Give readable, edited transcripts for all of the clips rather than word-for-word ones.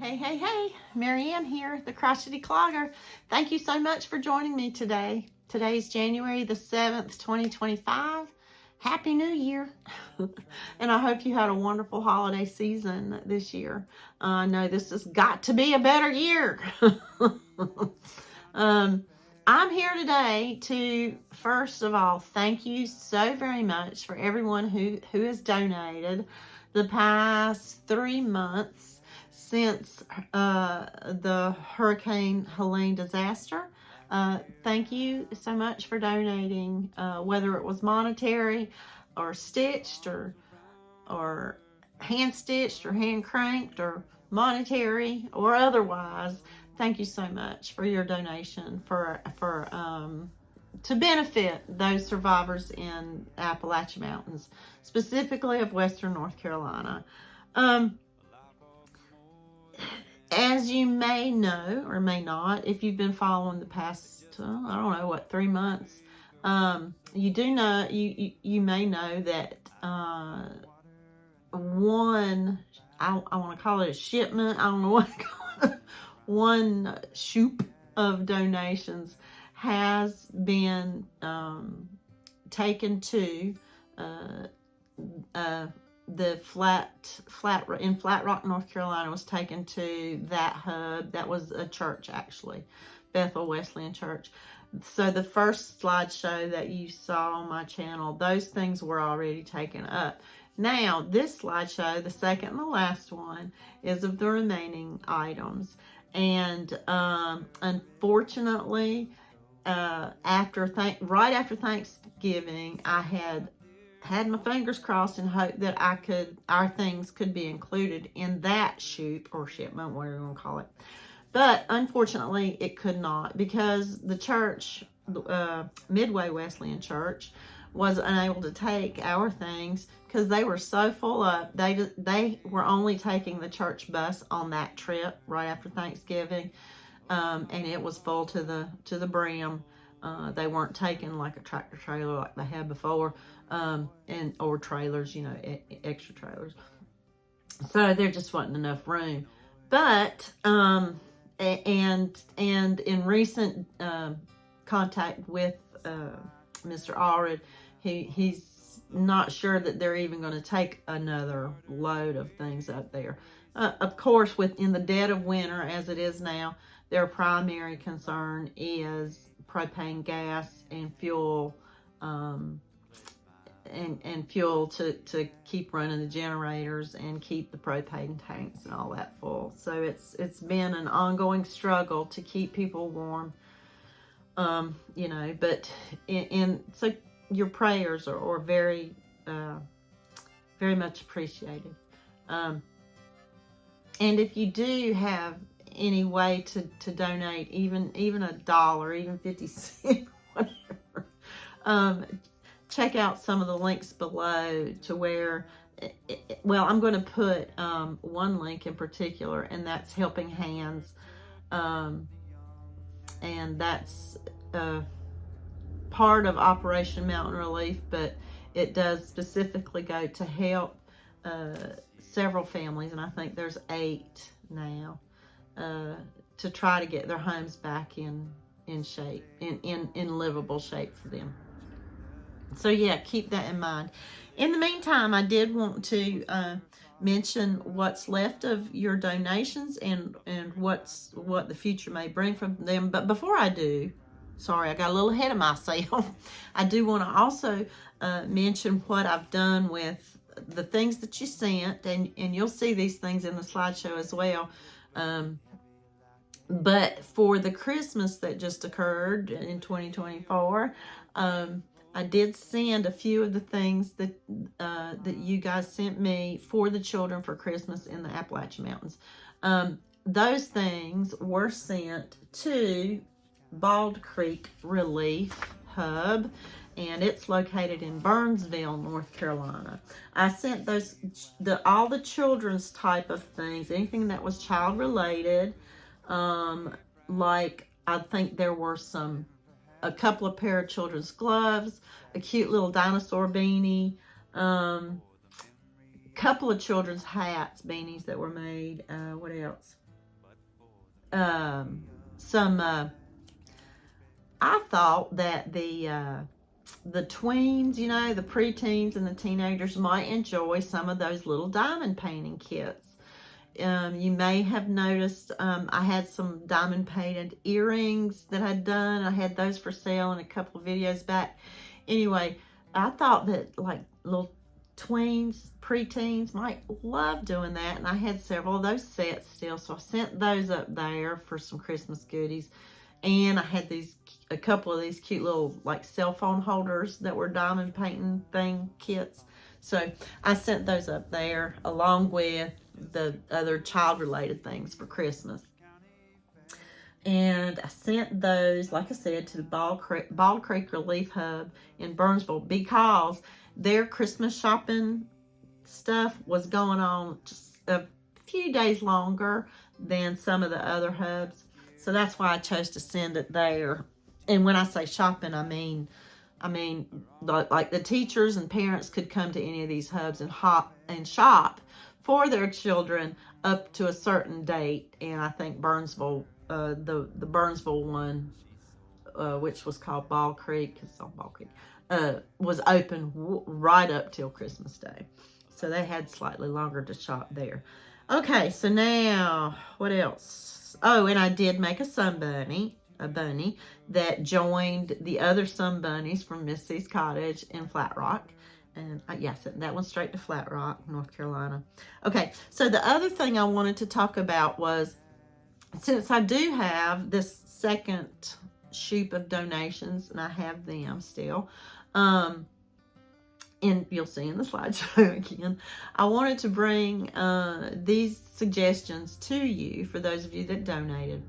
Hey, hey, hey, Marieanne here, the Crochety Clogger. Thank you so much for joining me today. Today's January the 7th, 2025. Happy New Year. And I hope you had a wonderful holiday season this year. I know this has got to be a better year. I'm here today to, first of all, thank you so very much for everyone who has donated the past 3 months since the Hurricane Helene disaster. Thank you so much for donating, whether it was monetary or stitched or hand stitched or hand cranked or monetary or otherwise. Thank you so much for your donation to benefit those survivors in Appalachian Mountains, specifically of Western North Carolina. As you may know or may not, if you've been following the past, I don't know, 3 months, you do know, you may know that one, I want to call it a shipment, I don't know what to call it, one shoop of donations has been taken to the Flat Rock, North Carolina, was taken to that hub. That was a church, actually, Bethel Wesleyan Church. So the first slideshow that you saw on my channel, those things were already taken up. Now, this slideshow, the second and the last one, is of the remaining items. And unfortunately, right after Thanksgiving, I had my fingers crossed and hoped that our things could be included in that shoot or shipment, whatever you want to call it. But unfortunately, it could not, because the church, Midway Wesleyan Church, was unable to take our things because they were so full up. They were only taking the church bus on that trip right after Thanksgiving, and it was full to the brim. They weren't taking like a tractor trailer like they had before, or trailers, extra trailers. So there just wasn't enough room. But and in recent contact with Mr. Allred, he's not sure that they're even going to take another load of things up there. Of course, in the dead of winter, as it is now, their primary concern is propane gas and fuel, and fuel to keep running the generators and keep the propane tanks and all that full. So it's been an ongoing struggle to keep people warm, but so your prayers are very, very much appreciated. And if you do have any way to donate, even $1, even 50 cents, whatever, check out some of the links below to where, I'm going to put one link in particular, and that's Helping Hands, and that's part of Operation Mountain Relief, but it does specifically go to help several families, and I think there's 8 now, to try to get their homes back in shape, in livable shape for them. So yeah, keep that in mind. In the meantime, I did want to mention what's left of your donations and what the future may bring from them. But before I do, sorry, I got a little ahead of myself. I do want to also mention what I've done with the things that you sent, and you'll see these things in the slideshow as well. But for the Christmas that just occurred in 2024, I did send a few of the things that you guys sent me for the children for Christmas in the Appalachian Mountains. Those things were sent to Bald Creek Relief Hub, and it's located in Burnsville, North Carolina. I sent all the children's type of things, anything that was child related, like I think there were a couple of pair of children's gloves, a cute little dinosaur beanie, couple of children's hats, beanies that were made. What else? I thought that the tweens, you know, the preteens and the teenagers might enjoy some of those little diamond painting kits. You may have noticed I had some diamond painted earrings that I'd done. I had those for sale in a couple of videos back. Anyway, I thought that like little tweens, preteens might love doing that, and I had several of those sets still, so I sent those up there for some Christmas goodies. And I had a couple of these cute little like cell phone holders that were diamond painting thing kits. So I sent those up there along with the other child related things for Christmas. And I sent those, like I said, to the Bald Creek Relief Hub in Burnsville because their Christmas shopping stuff was going on just a few days longer than some of the other hubs. So that's why I chose to send it there. And when I say shopping, I mean like the teachers and parents could come to any of these hubs and shop for their children up to a certain date. And I think Burnsville, the Burnsville one, which was called Bald Creek, it's on Bald Creek, was open right up till Christmas Day. So they had slightly longer to shop there. Okay, so now what else? Oh, and I did make a sun bunny, that joined the other sun bunnies from Miss C's Cottage in Flat Rock. And yes, that one's straight to Flat Rock, North Carolina. Okay, so the other thing I wanted to talk about was, since I do have this second shoot of donations, and I have them still, and you'll see in the slideshow again, I wanted to bring these suggestions to you for those of you that donated.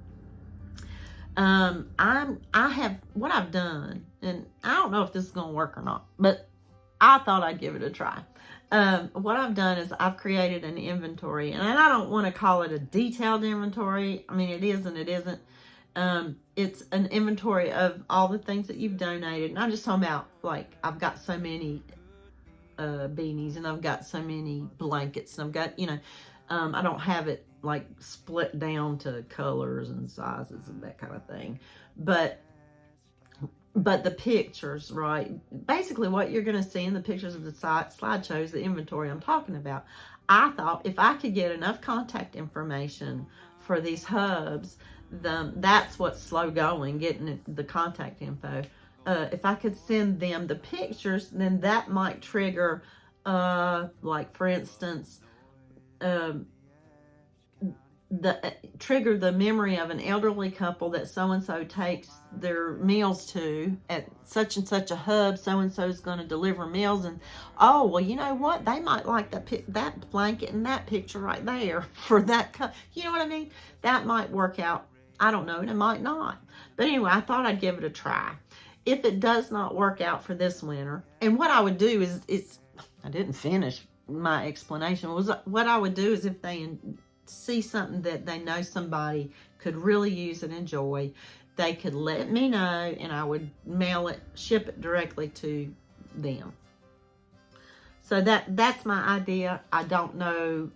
What I've done, and I don't know if this is going to work or not, but I thought I'd give it a try. What I've done is I've created an inventory, and I don't want to call it a detailed inventory. I mean, it is and it isn't. It's an inventory of all the things that you've donated, and I'm just talking about, like, I've got so many beanies, and I've got so many blankets, and I've got, you know, I don't have it like split down to colors and sizes and that kind of thing, but the pictures, right? Basically what you're going to see in the pictures of the slideshows, the inventory I'm talking about. I thought if I could get enough contact information for these hubs, that's what's slow going, getting the contact info. If I could send them the pictures, then that might trigger, like for instance, trigger the memory of an elderly couple that so-and-so takes their meals to at such and such a hub. So-and-so is going to deliver meals, and oh, well, you know what? They might like that blanket and that picture right there for that you know what I mean? That might work out. I don't know, and it might not. But anyway, I thought I'd give it a try. If it does not work out for this winter, and what I would do is I didn't finish my explanation, was what I would do is if they see something that they know somebody could really use and enjoy, they could let me know, and I would ship it directly to them. So that's my idea. I don't know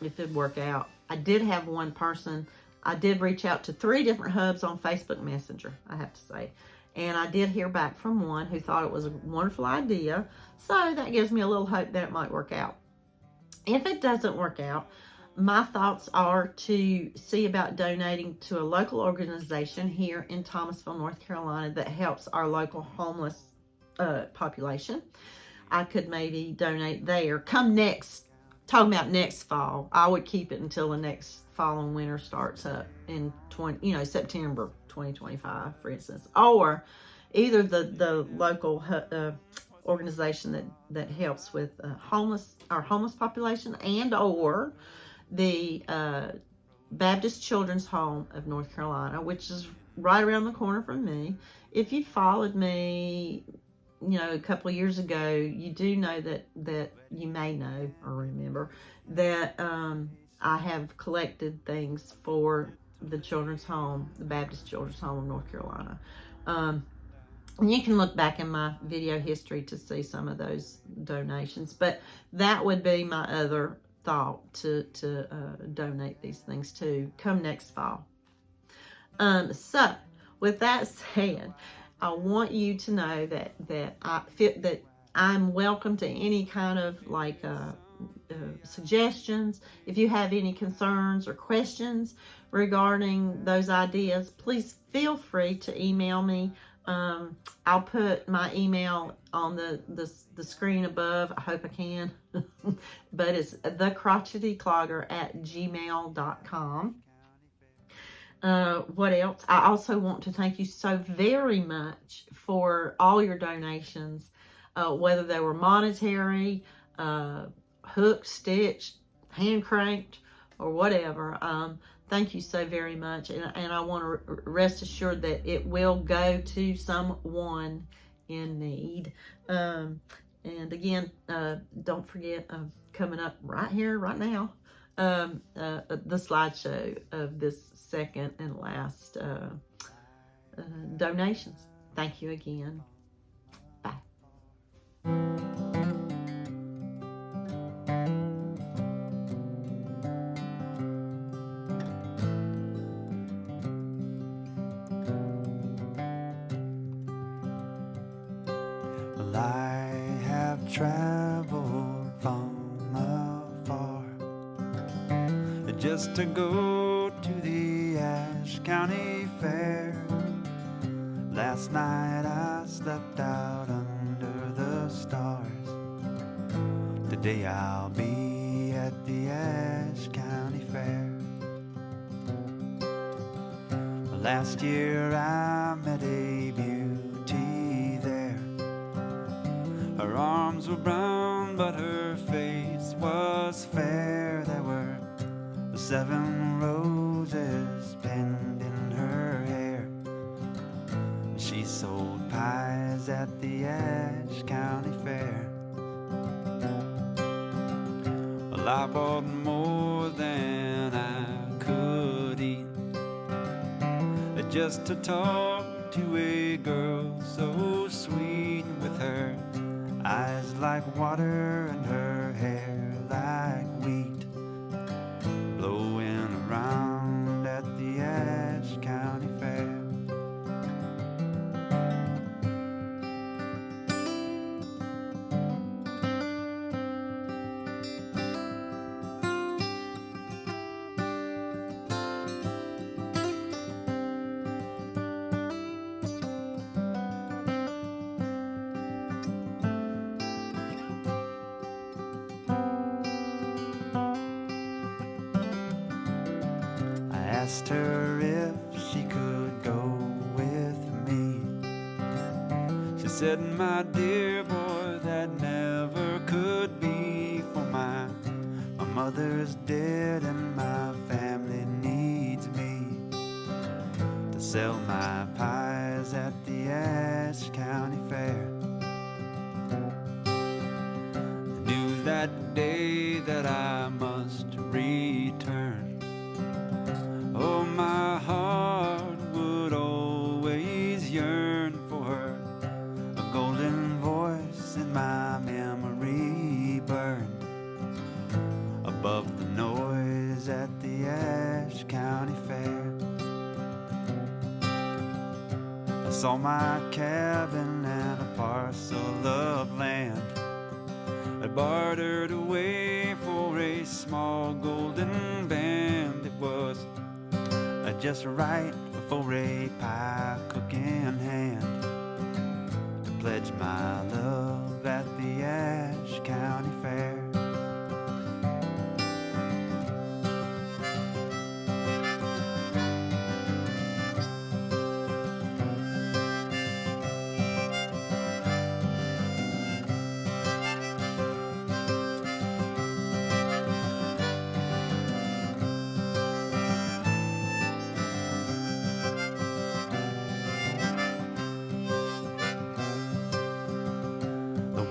if it'd work out. I did have one person, I did reach out to 3 different hubs on Facebook Messenger, I have to say. And I did hear back from one who thought it was a wonderful idea. So that gives me a little hope that it might work out. If it doesn't work out, my thoughts are to see about donating to a local organization here in Thomasville, North Carolina, that helps our local homeless population. I could maybe donate there. Talking about next fall, I would keep it until the next fall and winter starts up in September 2025, for instance. Or either the local organization that helps with our homeless population, and or the Baptist Children's Home of North Carolina, which is right around the corner from me. If you followed me, a couple of years ago, you do know that you may know or remember that I have collected things for the Children's Home, the Baptist Children's Home of North Carolina. And you can look back in my video history to see some of those donations, but that would be my other thought to donate these things to come next fall. So with that said, I want you to know that I'm welcome to any kind of like suggestions. If you have any concerns or questions regarding those ideas, please feel free to email me. I'll put my email on the screen above. I hope I can. But it's thecrochetyclogger@gmail.com. What else? I also want to thank you so very much for all your donations, whether they were monetary, hook, stitched, hand cranked, or whatever. Thank you so very much, and I want to rest assured that it will go to someone in need. And again, don't forget, coming up right here, right now, the slideshow of this second and last donations. Thank you again. Bye. Well, I have traveled from afar just to go to the Ashe County Fair. Last night I slept out under the stars. Today I'll be at the Ashe County Fair. Last year I met a beauty there. Her arms were brown, but her face was fair. There were 7 roses pinned in her hair. She sold pies at the Ashe County Fair. Well, I bought more than I could eat, just to talk to a girl so sweet, with her eyes like water and her hair like wheat, blowing around at the Ashe County Fair. Asked her if she could go with me. She said, my dear boy, that never could be, for my mother's dead and my family needs me to sell my pies at the Ashe County Fair. I knew that day that I must return. Oh, my heart would always yearn for her. A golden voice in my memory burned above the noise at the Ashe County Fair. I saw my cabin and a parcel of land. I bartered away for a small golden band. It was just right for a pie cooking hand to pledge my love at the Ashe County Fair.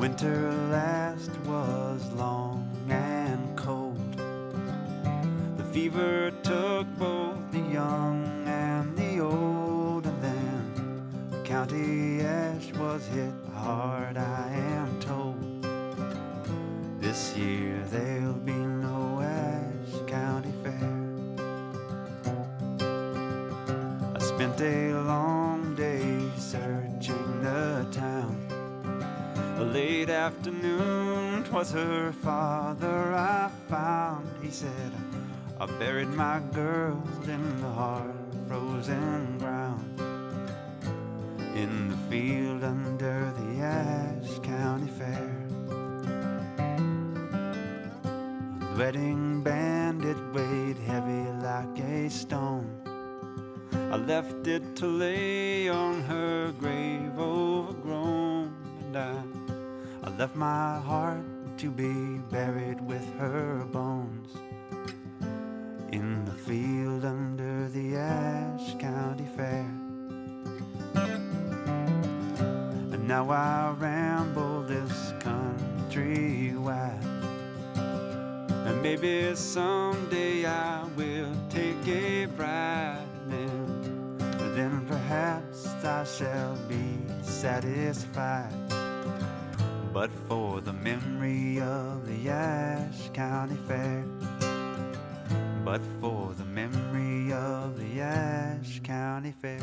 Winter last was long and cold. The fever took both the young and the old, and then the county Ashe was hit hard, I am told. This year there'll be no a long day searching the town. A late afternoon, 'twas her father I found. He said, I buried my girl in the hard frozen ground, in the field under the Ashe County Fair. The wedding band, it weighed heavy like a stone. I left it to lay on her grave overgrown, and I left my heart to be buried with her bones, in the field under the Ashe County Fair. And now I ramble this country wide, and maybe someday I will take a bride, and then perhaps I shall be satisfied. But for the memory of the Ashe County Fair, but for the memory of the Ashe County Fair.